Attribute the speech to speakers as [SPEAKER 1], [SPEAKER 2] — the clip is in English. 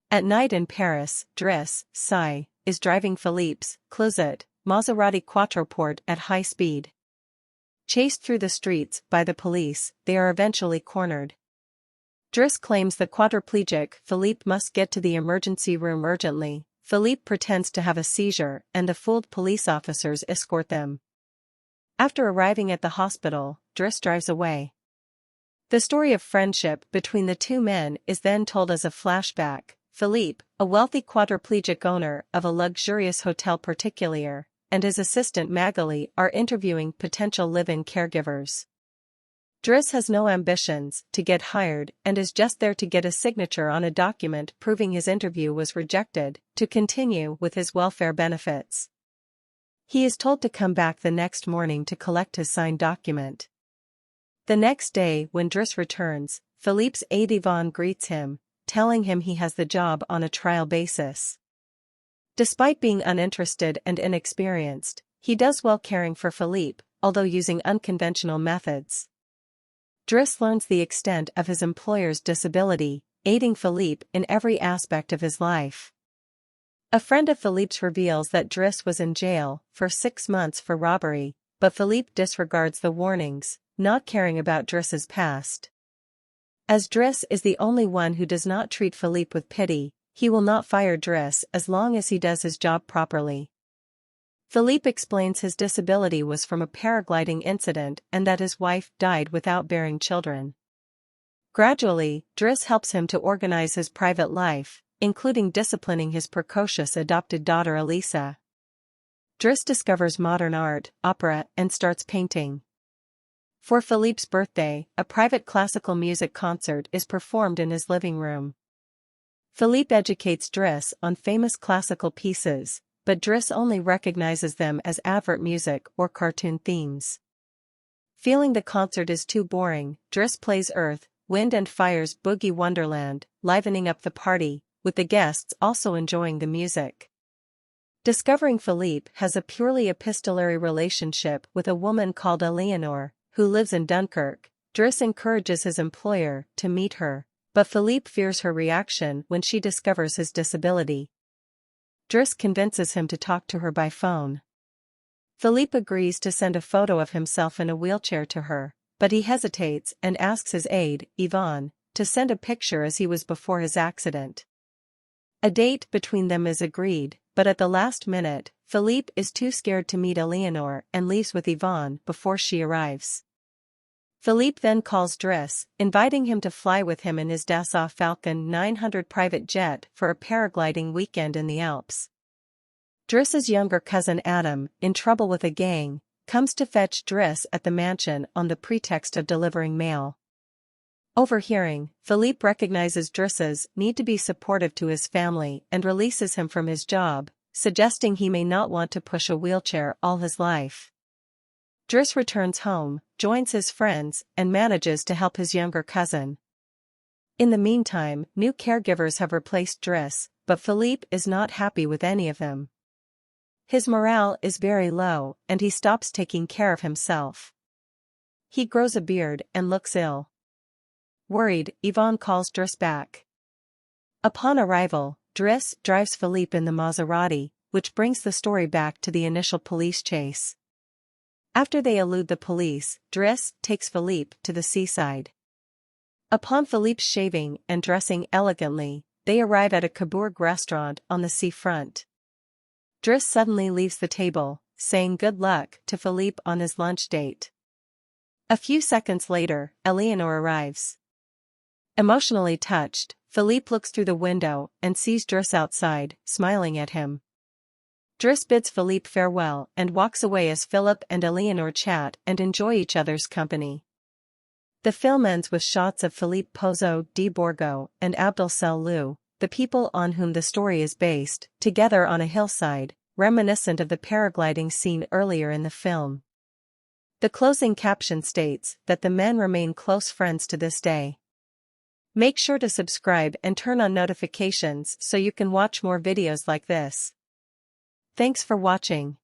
[SPEAKER 1] At night in Paris, Driss, is driving Philippe's closet, Maserati quadriplegic at high speed. Chased through the streets by the police, they are eventually cornered. Driss claims the quadriplegic Philippe must get to the emergency room urgently. Philippe pretends to have a seizure and the fooled police officers escort them. After arriving at the hospital, Driss drives away. The story of friendship between the two men is then told as a flashback. Philippe, a wealthy quadriplegic owner of a luxurious hotel particulier, and his assistant Magali are interviewing potential live-in caregivers. Driss has no ambitions to get hired and is just there to get a signature on a document proving his interview was rejected, to continue with his welfare benefits. He is told to come back the next morning to collect his signed document. The next day when Driss returns, Philippe's aide Yvonne greets him, telling him he has the job on a trial basis. Despite being uninterested and inexperienced, he does well caring for Philippe, although using unconventional methods. Driss learns the extent of his employer's disability, aiding Philippe in every aspect of his life. A friend of Philippe's reveals that Driss was in jail for 6 months for robbery, but Philippe disregards the warnings, not caring about Driss's past. As Driss is the only one who does not treat Philippe with pity, he will not fire Driss as long as he does his job properly. Philippe explains his disability was from a paragliding incident and that his wife died without bearing children. Gradually, Driss helps him to organize his private life, including disciplining his precocious adopted daughter Elisa. Driss discovers modern art, opera, and starts painting. For Philippe's birthday, a private classical music concert is performed in his living room. Philippe educates Driss on famous classical pieces, but Driss only recognizes them as advert music or cartoon themes. Feeling the concert is too boring, Driss plays Earth, Wind and Fire's Boogie Wonderland, livening up the party, with the guests also enjoying the music. Discovering Philippe has a purely epistolary relationship with a woman called Eleanor, who lives in Dunkirk, Driss encourages his employer to meet her, but Philippe fears her reaction when she discovers his disability. Driss convinces him to talk to her by phone. Philippe agrees to send a photo of himself in a wheelchair to her, but he hesitates and asks his aide, Yvonne, to send a picture as he was before his accident. A date between them is agreed, but at the last minute, Philippe is too scared to meet Eleanor and leaves with Yvonne before she arrives. Philippe then calls Driss, inviting him to fly with him in his Dassault Falcon 900 private jet for a paragliding weekend in the Alps. Driss's younger cousin Adam, in trouble with a gang, comes to fetch Driss at the mansion on the pretext of delivering mail. Overhearing, Philippe recognizes Driss's need to be supportive to his family and releases him from his job, suggesting he may not want to push a wheelchair all his life. Driss returns home, joins his friends, and manages to help his younger cousin. In the meantime, new caregivers have replaced Driss, but Philippe is not happy with any of them. His morale is very low, and he stops taking care of himself. He grows a beard and looks ill. Worried, Yvonne calls Driss back. Upon arrival, Driss drives Philippe in the Maserati, which brings the story back to the initial police chase. After they elude the police, Driss takes Philippe to the seaside. Upon Philippe's shaving and dressing elegantly, they arrive at a Coburg restaurant on the seafront. Driss suddenly leaves the table, saying good luck to Philippe on his lunch date. A few seconds later, Eleanor arrives. Emotionally touched, Philippe looks through the window and sees Driss outside, smiling at him. Driss bids Philippe farewell and walks away as Philip and Eleanor chat and enjoy each other's company. The film ends with shots of Philippe Pozzo di Borgo and Abdel Salou, the people on whom the story is based, together on a hillside, reminiscent of the paragliding scene earlier in the film. The closing caption states that the men remain close friends to this day. Make sure to subscribe and turn on notifications so you can watch more videos like this. Thanks for watching.